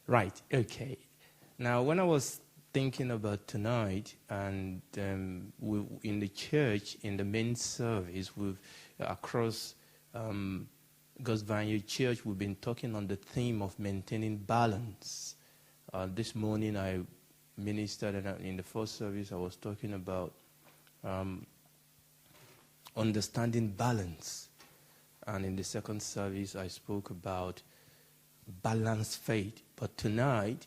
Right, okay. Now, when I was thinking about tonight, and in the church, in the main service, across God's Vineyard Church, we've been talking on the theme of maintaining balance. This morning I ministered, and in the first service I was talking about understanding balance. And in the second service I spoke about balanced faith. But tonight,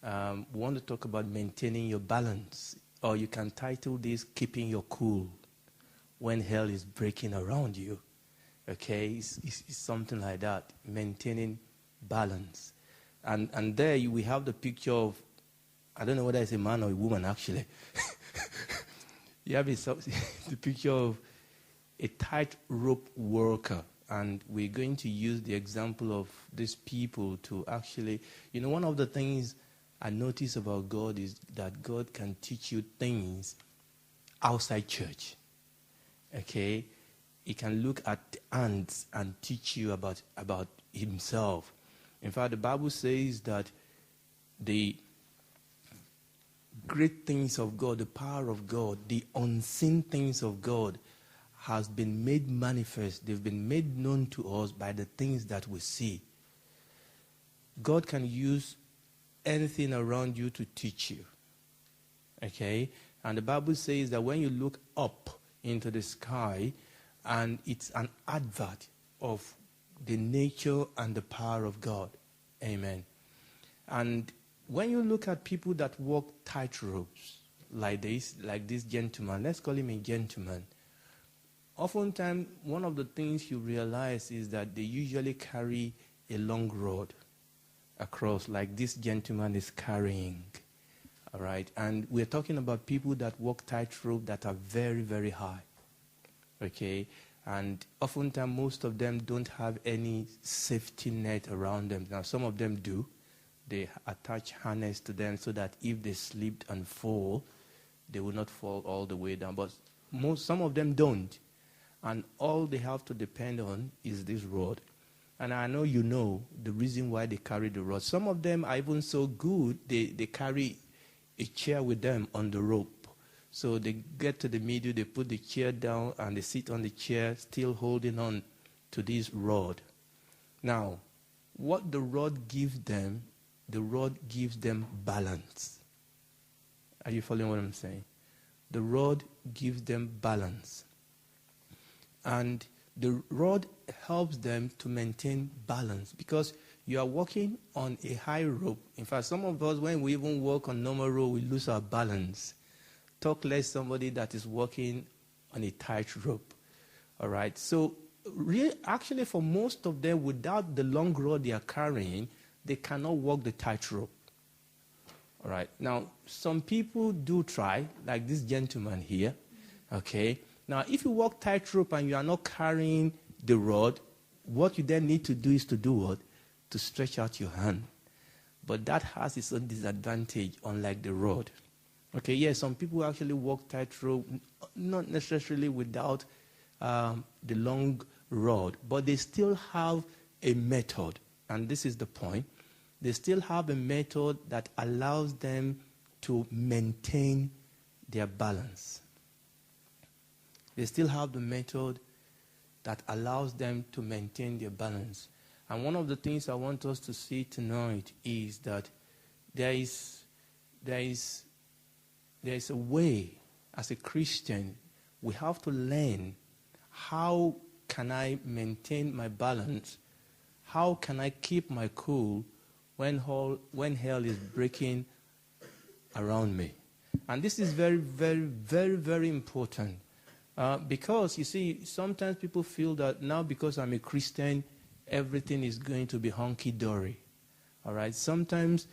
we want to talk about maintaining your balance. Or you can title this, Keeping Your Cool When Hell is Breaking Around You. Okay, it's something like that, maintaining balance. And there we have the picture of, I don't know whether it's a man or a woman actually. You have the picture of a tightrope worker. And we're going to use the example of these people to actually, one of the things I notice about God is that God can teach you things outside church. Okay? He can look at ants and teach you about himself. In fact, the Bible says that the great things of God, the power of God, the unseen things of God has been made manifest. They've been made known to us by the things that we see. God can use anything around you to teach you. Okay? And the Bible says that when you look up into the sky, and it's an advert of the nature and the power of God. Amen. And when you look at people that walk tightropes like this gentleman, let's call him a gentleman. Oftentimes, one of the things you realize is that they usually carry a long rod across, like this gentleman is carrying. All right? And we're talking about people that walk tightrope that are very, very high. Okay? And oftentimes, most of them don't have any safety net around them. Now, some of them do. They attach harness to them so that if they slipped and fall, they will not fall all the way down. But some of them don't. And all they have to depend on is this rod. And I know you know the reason why they carry the rod. Some of them are even so good, they carry a chair with them on the rope. So they get to the middle, they put the chair down, and they sit on the chair, still holding on to this rod. Now, what the rod gives them balance. Are you following what I'm saying? The rod gives them balance. And the rod helps them to maintain balance because you are walking on a high rope. In fact, some of us, when we even walk on normal rope, we lose our balance. Talk less somebody that is walking on a tight rope. All right? So, actually, for most of them, without the long rod they are carrying, they cannot walk the tightrope. All right? Now, some people do try, like this gentleman here. Okay? Now, if you walk tightrope and you are not carrying the rod, what you then need to do is to do what? To stretch out your hand. But that has its own disadvantage, unlike the rod. Okay, yes, some people actually walk tightrope, not necessarily without the long rod, but they still have a method. And this is the point. They still have a method that allows them to maintain their balance. They still have the method that allows them to maintain their balance. And one of the things I want us to see tonight is that there is a way, as a Christian, we have to learn how can I maintain my balance? How can I keep my cool when hell is breaking around me? And this is very, very, very, very important. Because, you see, sometimes people feel that now because I'm a Christian, everything is going to be hunky-dory. All right? Sometimes,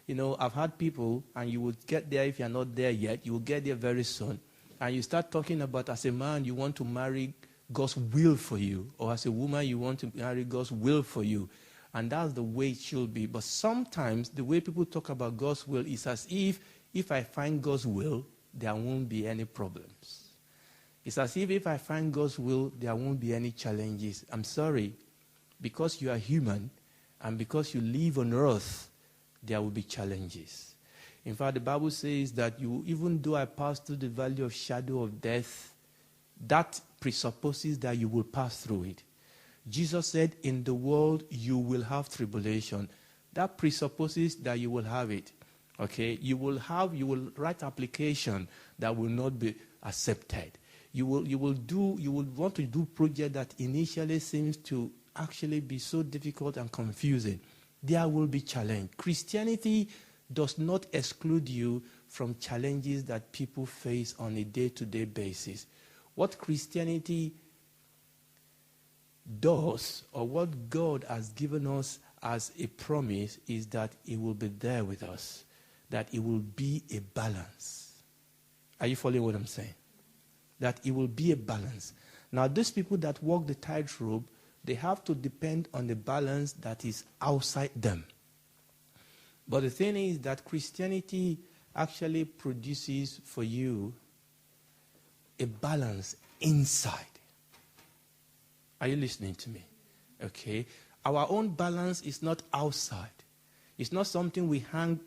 I've had people, and you would get there if you're not there yet, you will get there very soon, and you start talking about, as a man, you want to marry God's will for you, or as a woman, you want to marry God's will for you. And that's the way it should be. But sometimes, the way people talk about God's will is as if I find God's will, there won't be any problems. It's as if I find God's will, there won't be any challenges. I'm sorry, because you are human and because you live on earth, there will be challenges. In fact, the Bible says that even though I pass through the valley of shadow of death, that presupposes that you will pass through it. Jesus said, in the world you will have tribulation. That presupposes that you will have it. Okay? You will write application that will not be accepted. You will want to do project that initially seems to actually be so difficult and confusing. There will be challenge. Christianity does not exclude you from challenges that people face on a day-to-day basis. What Christianity does, or what God has given us as a promise, is that it will be there with us, that it will be a balance. Are you following what I'm saying? That it will be a balance. Now, these people that walk the tightrope, they have to depend on the balance that is outside them. But the thing is that Christianity actually produces for you a balance inside. Are you listening to me? Okay. Our own balance is not outside. It's not something we hang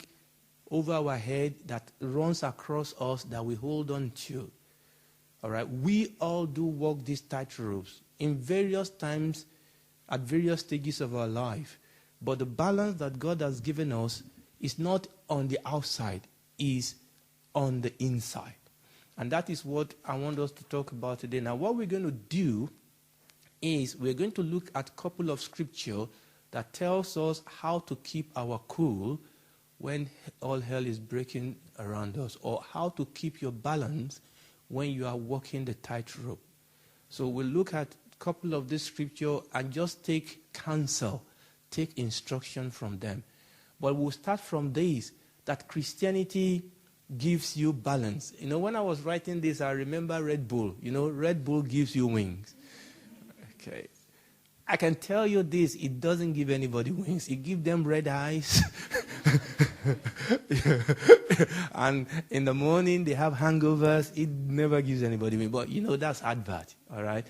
over our head that runs across us that we hold on to. All right. We all do walk these tightropes in various times, at various stages of our life. But the balance that God has given us is not on the outside, is on the inside. And that is what I want us to talk about today. Now, what we're going to do is we're going to look at a couple of scripture that tells us how to keep our cool when all hell is breaking around us, or how to keep your balance when you are walking the tightrope. So we'll look at a couple of this scripture and just take counsel, take instruction from them. But we'll start from this, that Christianity gives you balance. You know, when I was writing this, I remember Red Bull. You know, Red Bull gives you wings. Okay. I can tell you this, it doesn't give anybody wings. It gives them red eyes. And in the morning, they have hangovers. It never gives anybody wings. But, you know, that's advert, all right?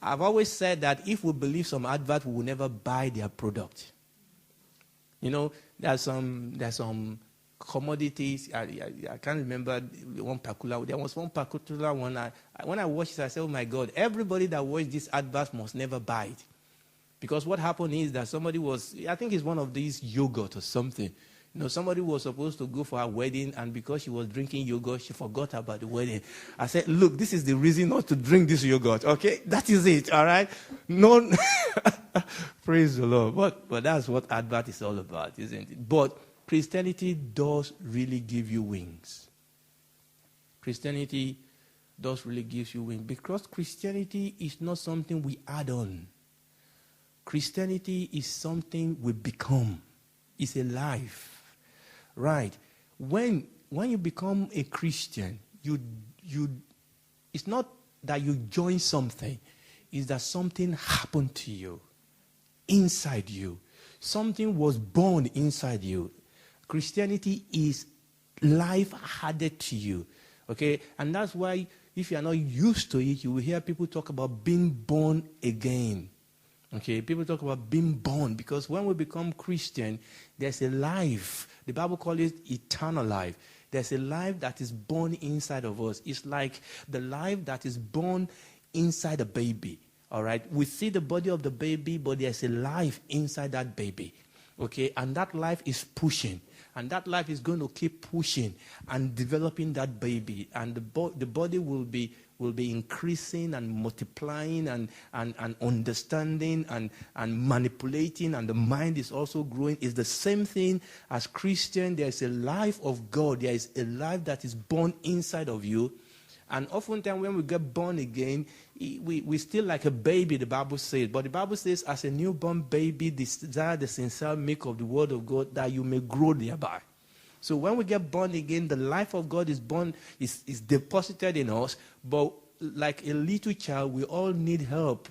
I've always said that if we believe some advert, we will never buy their product. You know, there's some commodities. I can't remember one particular. There was one particular one. When I watched it, I said, oh my God, everybody that watched this advert must never buy it. Because what happened is that somebody was, I think it's one of these yogurt or something. You know, somebody was supposed to go for a wedding, and because she was drinking yogurt, she forgot about the wedding. I said, look, this is the reason not to drink this yogurt, okay? That is it, all right? No, praise the Lord. But that's what advert is all about, isn't it? But Christianity does really give you wings. Christianity does really give you wings, because Christianity is not something we add on. Christianity is something we become. It's a life. Right. When you become a Christian, it's not that you join something. It's that something happened to you, inside you. Something was born inside you. Christianity is life added to you. Okay? And that's why if you are not used to it, you will hear people talk about being born again. Okay, people talk about being born, because when we become Christian, there's a life. The Bible calls it eternal life. There's a life that is born inside of us. It's like the life that is born inside a baby. All right, we see the body of the baby, but there's a life inside that baby. Okay, and that life is pushing. And that life is going to keep pushing and developing that baby. And the body will be increasing and multiplying and understanding and manipulating. And the mind is also growing. It's the same thing as Christian. There is a life of God. There is a life that is born inside of you. And oftentimes when we get born again, we still like a baby, the Bible says. But the Bible says, as a newborn baby, desire the sincere milk of the word of God, that you may grow thereby. So when we get born again, the life of God is deposited in us. But like a little child, we all need help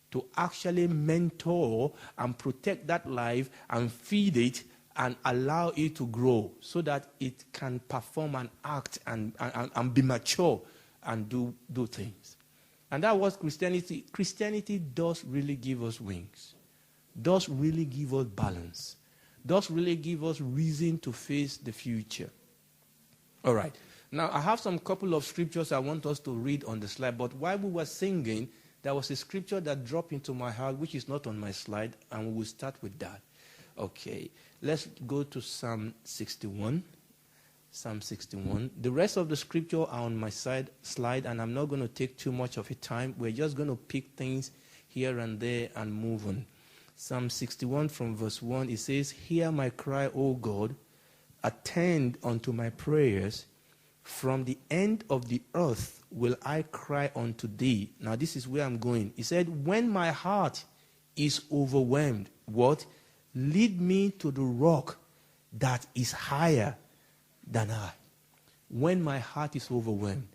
to actually mentor and protect that life and feed it and allow it to grow so that it can perform and act and be mature and do things. And that was Christianity. Christianity does really give us wings, does really give us balance, does really give us reason to face the future. All right. Now, I have some couple of scriptures I want us to read on the slide, but while we were singing, there was a scripture that dropped into my heart, which is not on my slide, and we will start with that. Okay. Let's go to Psalm 61. Psalm 61. The rest of the scripture are on my slide, and I'm not going to take too much of your time. We're just going to pick things here and there and move on. Psalm 61 from verse 1, it says, "Hear my cry, O God, attend unto my prayers. From the end of the earth will I cry unto thee." Now this is where I'm going. He said, "When my heart is overwhelmed," what? "Lead me to the rock that is higher than I." When my heart is overwhelmed,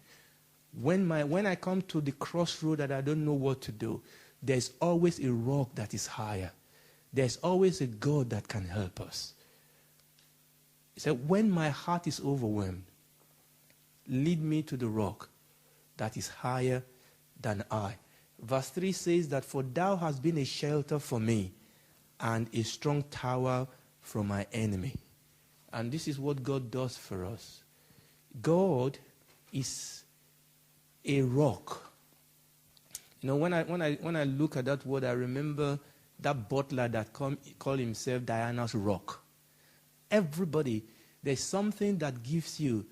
when I come to the crossroad that I don't know what to do, there's always a rock that is higher. There's always a God that can help us. He said, "When my heart is overwhelmed, lead me to the rock that is higher than I." Verse 3 says that, "For thou hast been a shelter for me and a strong tower from my enemy." And this is what God does for us. God is a rock. You know, when I look at that word, I remember that butler that called himself Diana's rock. Everybody, there's something that gives you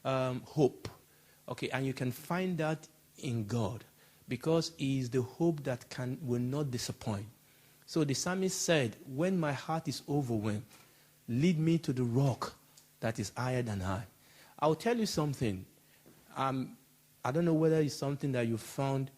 hope. Okay, and you can find that in God, because He is the hope that will not disappoint. So the psalmist said, "When my heart is overwhelmed, lead me to the rock that is higher than I." I'll tell you something. I don't know whether it's something that you found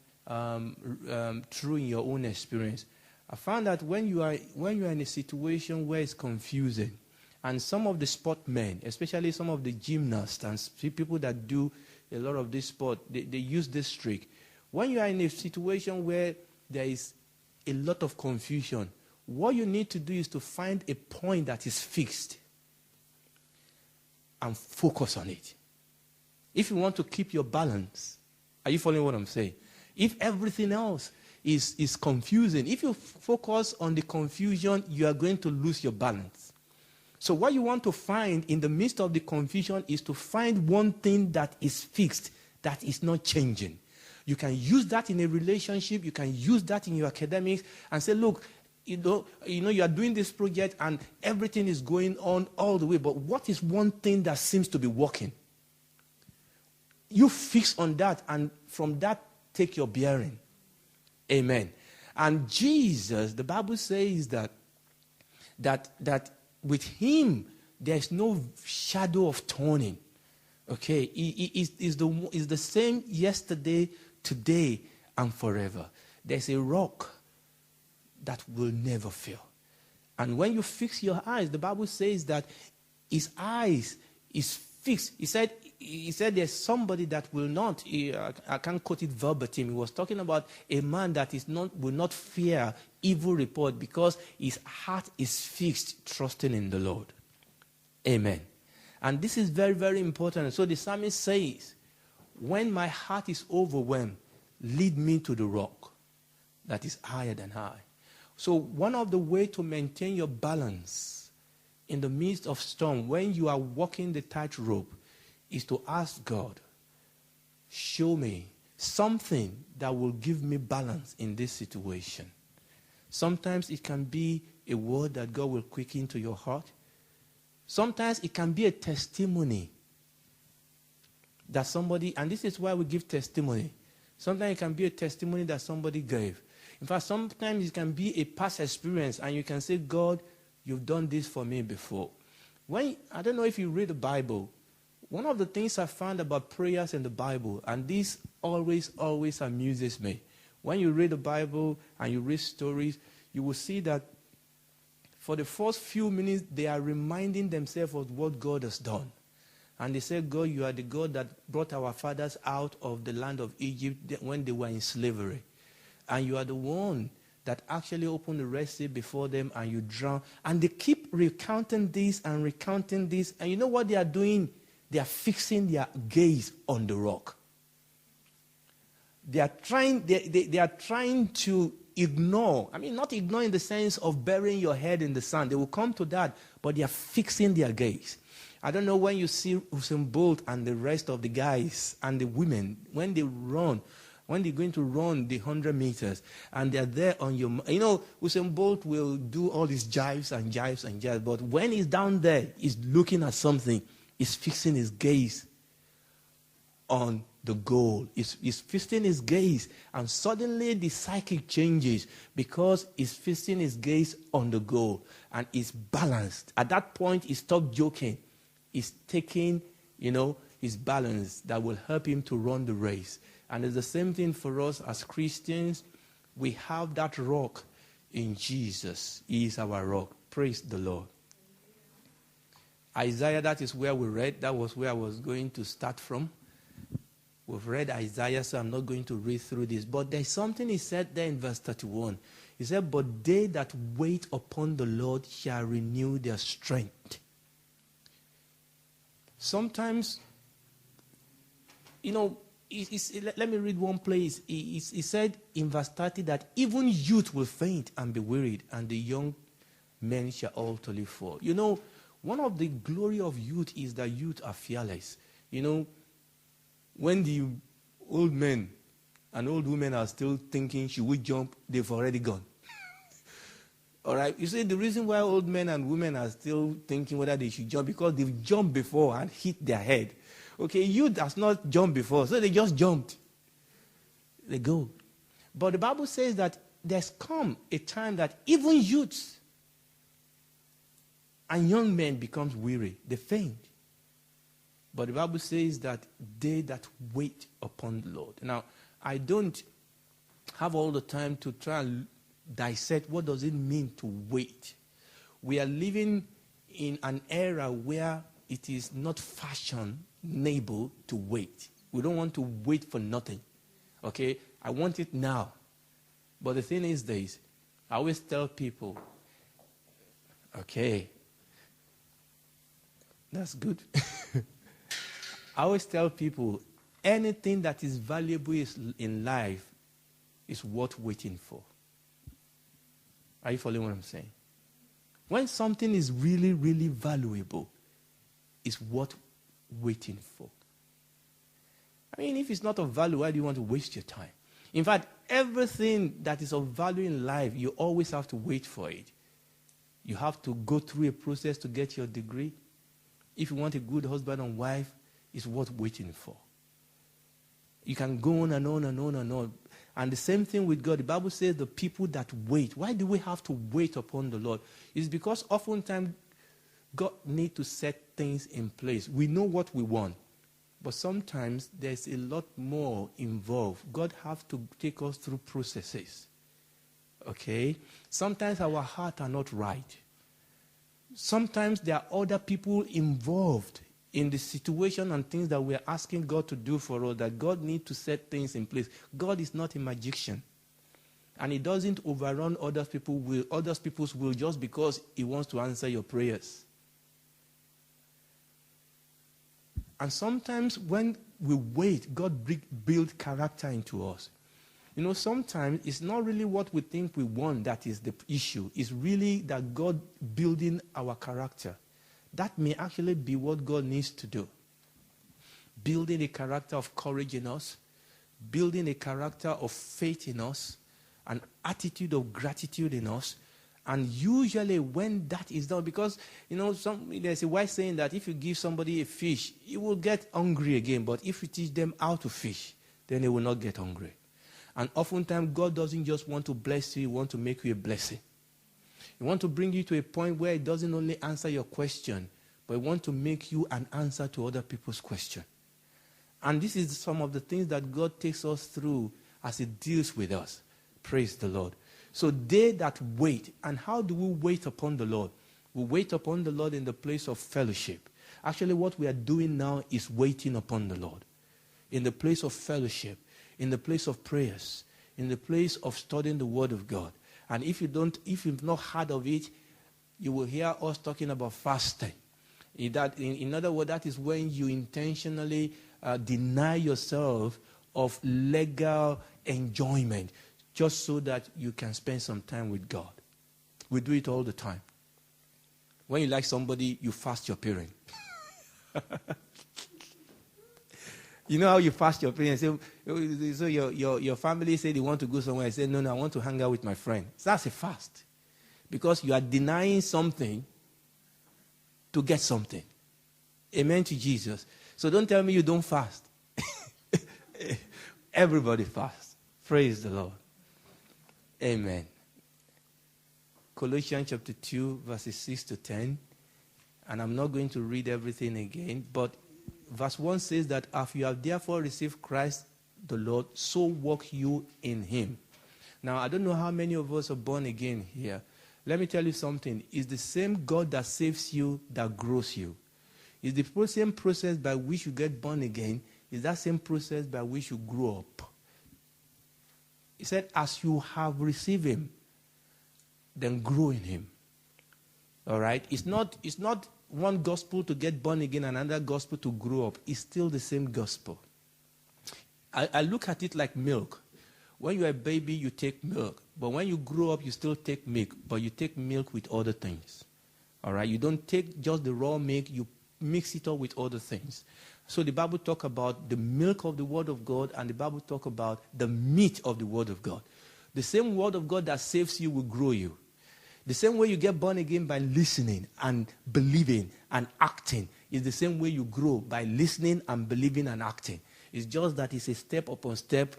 true in your own experience. I found that when you are in a situation where it's confusing, and some of the sportmen, especially some of the gymnasts and people that do a lot of this sport, they use this trick. When you are in a situation where there is a lot of confusion, what you need to do is to find a point that is fixed and focus on it. If you want to keep your balance, are you following what I'm saying? If everything else is confusing, if you focus on the confusion, you are going to lose your balance. So what you want to find in the midst of the confusion is to find one thing that is fixed, that is not changing. You can use that in a relationship, you can use that in your academics, and say, look, you know, you are doing this project and everything is going on all the way, but what is one thing that seems to be working? You fix on that, and from that, take your bearing. Amen. And Jesus, the Bible says that with Him, there's no shadow of turning. Okay? He is the same yesterday, today, and forever. There's a rock that will never fail. And when you fix your eyes, the Bible says that His eyes is fixed. He said there's somebody that will not, I can't quote it verbatim. He was talking about a man that will not fear evil report because his heart is fixed, trusting in the Lord. Amen. And this is very, very important. So the psalmist says, when my heart is overwhelmed, lead me to the rock that is higher than I. So one of the ways to maintain your balance in the midst of storm, when you are walking the tightrope, is to ask God, show me something that will give me balance in this situation. Sometimes it can be a word that God will quicken to your heart. Sometimes it can be a testimony that somebody, and this is why we give testimony. Sometimes it can be a testimony that somebody gave. In fact, sometimes it can be a past experience, and you can say, God, you've done this for me before. I don't know if you read the Bible, one of the things I found about prayers in the Bible, and this always amuses me. When you read the Bible and you read stories, you will see that for the first few minutes, they are reminding themselves of what God has done. And they say, God, you are the God that brought our fathers out of the land of Egypt when they were in slavery. And you are the one that actually opened the Red Sea before them and you drowned. And they keep recounting this. And you know what they are doing? They are fixing their gaze on the rock. They are trying to ignore. I mean, not ignore in the sense of burying your head in the sand. They will come to that, but they are fixing their gaze. I don't know when you see Usain Bolt and the rest of the guys and the women, when they run, when they're going to run the 100 meters, and they're there on your... You know, Usain Bolt will do all these jives and jives and jives, but when he's down there, he's looking at something. He's fixing his gaze on the goal. He's fixing his gaze, and suddenly the psychic changes because he's fixing his gaze on the goal, and he's balanced. At that point, he stopped joking. He's taking, his balance that will help him to run the race. And it's the same thing for us as Christians. We have that rock in Jesus. He is our rock. Praise the Lord. Isaiah, that is where we read. That was where I was going to start from. We've read Isaiah, so I'm not going to read through this. But there's something he said there in verse 31. He said, "But they that wait upon the Lord shall renew their strength." Sometimes, let me read one place. He said in verse 30 that even youth will faint and be wearied, and the young men shall utterly fall. One of the glory of youth is that youth are fearless. When the old men and old women are still thinking, should we jump? They've already gone. All right? You see, the reason why old men and women are still thinking whether they should jump, because they've jumped before and hit their head. Okay, youth has not jumped before, so they just jumped. They go. But the Bible says that there's come a time that even youths and young men becomes weary. They faint. But the Bible says that they that wait upon the Lord. Now, I don't have all the time to try and dissect what does it mean to wait. We are living in an era where it is not fashionable to wait. We don't want to wait for nothing. Okay? I want it now. But the thing is this. I always tell people, okay, that's good. I always tell people, anything that is valuable in life is worth waiting for. Are you following what I'm saying? When something is really, really valuable, it's worth waiting for. I mean, if it's not of value, why do you want to waste your time? In fact, everything that is of value in life, you always have to wait for it. You have to go through a process to get your degree. If you want a good husband and wife, it's worth waiting for. You can go on and on and on and on. And the same thing with God. The Bible says the people that wait. Why do we have to wait upon the Lord? It's because oftentimes God needs to set things in place. We know what we want. But sometimes there's a lot more involved. God has to take us through processes. Okay? Sometimes our hearts are not right. Sometimes there are other people involved in the situation and things that we're asking God to do for us, that God needs to set things in place. God is not a magician. And he doesn't overrun other people's will just because he wants to answer your prayers. And sometimes when we wait, God builds character into us. Sometimes it's not really what we think we want that is the issue. It's really that God building our character. That may actually be what God needs to do. Building a character of courage in us, building a character of faith in us, an attitude of gratitude in us. And usually when that is done, because, there's a wise saying that if you give somebody a fish, he will get hungry again. But if you teach them how to fish, then they will not get hungry. And oftentimes, God doesn't just want to bless you, he wants to make you a blessing. He wants to bring you to a point where he doesn't only answer your question, but he wants to make you an answer to other people's question. And this is some of the things that God takes us through as he deals with us. Praise the Lord. So they that wait, and how do we wait upon the Lord? We wait upon the Lord in the place of fellowship. Actually, what we are doing now is waiting upon the Lord. In the place of fellowship, in the place of prayers, in the place of studying the Word of God. And if you've not heard of it, you will hear us talking about fasting. In other words, that is when you intentionally deny yourself of legal enjoyment just so that you can spend some time with God. We do it all the time. When you like somebody, you fast your parent. You know how you fast your parents? So your family say they want to go somewhere. I say, no, I want to hang out with my friend. So that's a fast. Because you are denying something to get something. Amen to Jesus. So don't tell me you don't fast. Everybody fasts. Praise the Lord. Amen. Colossians chapter 2, verses 6 to 10. And I'm not going to read everything again, but verse 1 says that after you have therefore received Christ the Lord, so walk you in him. Now, I don't know how many of us are born again here. Let me tell you something. It's the same God that saves you that grows you. It's the same process by which you get born again. It's that same process by which you grow up. He said, as you have received him, then grow in him. All right? It's not one gospel to get born again and another gospel to grow up. It's still the same gospel. I look at it like milk. When you're a baby, you take milk. But when you grow up, you still take milk. But you take milk with other things. All right? You don't take just the raw milk. You mix it up with other things. So the Bible talks about the milk of the Word of God, and the Bible talks about the meat of the Word of God. The same Word of God that saves you will grow you. The same way you get born again by listening and believing and acting is the same way you grow by listening and believing and acting. It's just that it's a step upon step,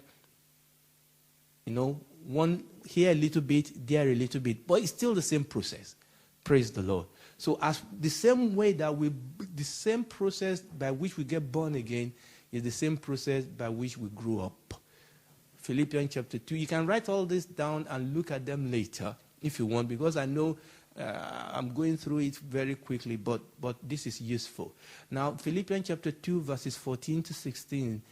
one here a little bit, there a little bit, but it's still the same process. Praise the Lord. So as the same way that the same process by which we get born again is the same process by which we grew up. Philippians chapter 2. You can write all this down and look at them later if you want, because I know I'm going through it very quickly, but this is useful. Now, Philippians chapter 2, verses 14 to 16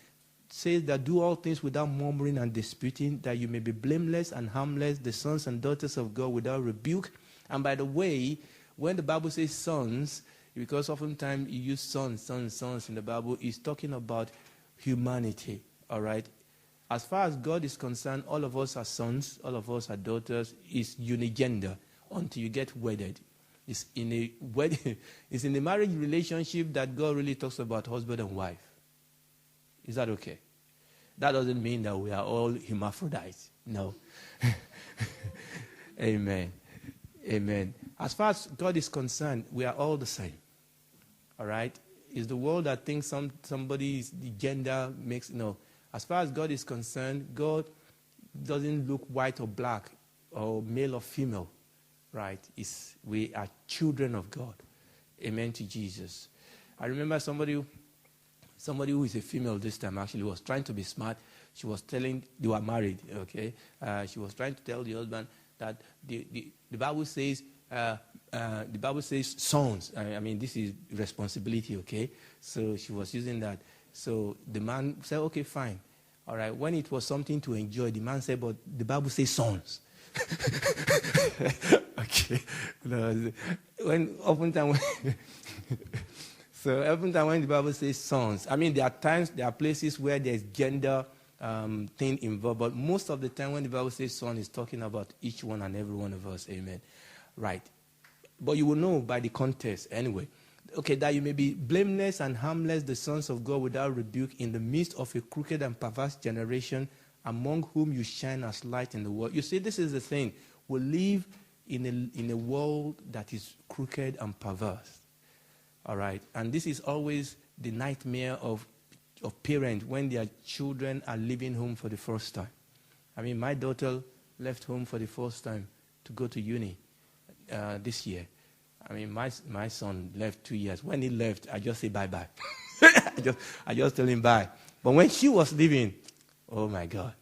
says that do all things without murmuring and disputing, that you may be blameless and harmless, the sons and daughters of God without rebuke. And by the way, when the Bible says sons, because oftentimes you use sons in the Bible, it's talking about humanity, all right? As far as God is concerned, all of us are sons, all of us are daughters. It's unigender until you get wedded. It's in a marriage relationship that God really talks about husband and wife. Is that okay? That doesn't mean that we are all hermaphrodites. No. Amen. Amen. As far as God is concerned, we are all the same. All right? It's the world that thinks somebody's gender makes, no. As far as God is concerned, God doesn't look white or black or male or female, right? We are children of God. Amen to Jesus. I remember somebody who is a female this time actually was trying to be smart. She was telling, they were married, okay? She was trying to tell the husband that the Bible says, sons. I mean, this is responsibility, okay? So she was using that. So the man said, okay, fine. All right. When it was something to enjoy, the man said, but the Bible says sons. Okay. Oftentimes when the Bible says sons, I mean, there are places where there's gender thing involved, but most of the time when the Bible says son, it's talking about each one and every one of us. Amen. Right. But you will know by the context anyway. Okay, that you may be blameless and harmless, the sons of God without rebuke, in the midst of a crooked and perverse generation, among whom you shine as light in the world. You see, this is the thing. We live in a world that is crooked and perverse. All right? And this is always the nightmare of parents when their children are leaving home for the first time. I mean, my daughter left home for the first time to go to uni this year. I mean, my son left 2 years. When he left, I just say bye-bye. I just tell him bye. But when she was leaving, oh, my God.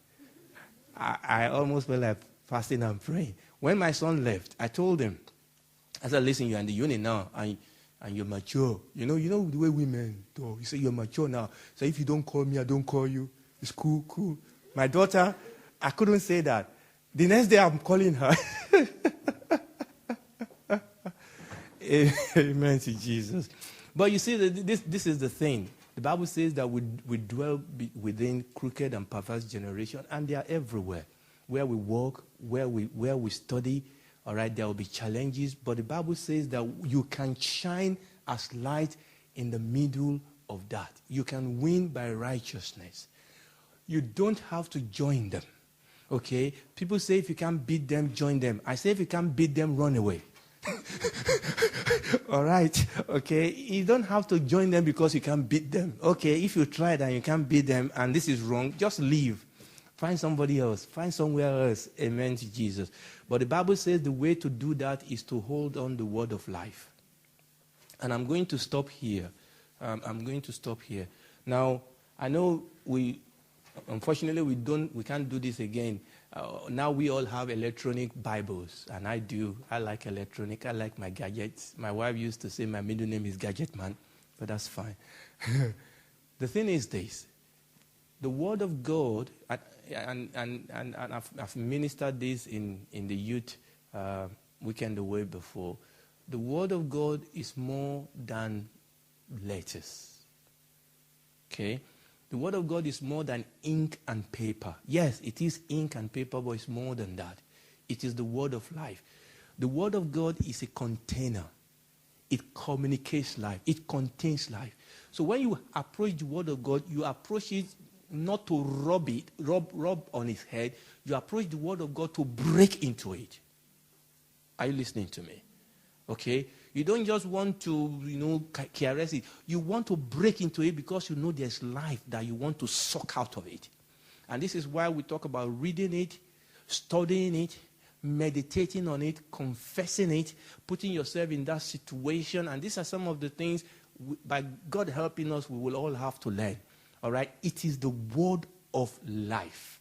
I almost felt like fasting and praying. When my son left, I told him, I said, listen, you're in the uni now, and you're mature. You know the way women do. You say you're mature now. So if you don't call me, I don't call you. It's cool. My daughter, I couldn't say that. The next day, I'm calling her. Amen to Jesus. But you see, this is the thing. The Bible says that we dwell within crooked and perverse generation, and they are everywhere. where we work, where we study. All right, there will be challenges, but the Bible says that you can shine as light in the middle of that. You can win by righteousness. You don't have to join them. Okay? People say if you can't beat them, join them. I say if you can't beat them, run away. All right? Okay? You don't have to join them because you can't beat them. Okay? If you tried and you can't beat them and this is wrong, just leave. Find somebody else. Find somewhere else. Amen to Jesus. But the Bible says the way to do that is to hold on the word of life. And I'm going to stop here. Now, I know unfortunately, we can't do this again. Now we all have electronic Bibles, and I do. I like electronic. I like my gadgets. My wife used to say my middle name is Gadget Man, but that's fine. The thing is this. The Word of God, and I've ministered this in the youth weekend away before. The Word of God is more than letters. Okay? The Word of God is more than ink and paper. Yes, it is ink and paper, but it's more than that. It is the Word of life. The Word of God is a container. It communicates life. It contains life. So when you approach the Word of God, you approach it not to rub on his head. You approach the Word of God to break into it. Are you listening to me? Okay? You don't just want to, caress it. You want to break into it because you know there's life that you want to suck out of it. And this is why we talk about reading it, studying it, meditating on it, confessing it, putting yourself in that situation. And these are some of the things, by God helping us, we will all have to learn. All right? It is the word of life.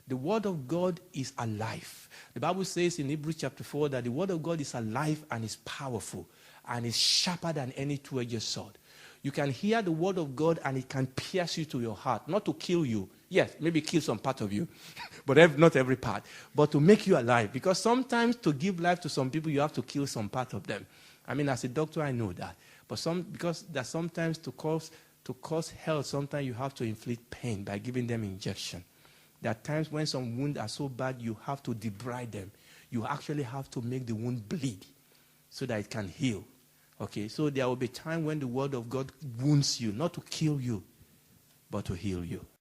The word of God is alive. The Bible says in Hebrews chapter 4 that the word of God is alive and is powerful and is sharper than any two-edged sword. You can hear the word of God and it can pierce you to your heart, not to kill you. Yes, maybe kill some part of you, but not every part, but to make you alive. Because sometimes to give life to some people, you have to kill some part of them. I mean, as a doctor, I know that. But because that sometimes to cause health, sometimes you have to inflict pain by giving them injection. There are times when some wounds are so bad, you have to debride them. You actually have to make the wound bleed so that it can heal. Okay, so there will be time when the word of God wounds you, not to kill you, but to heal you.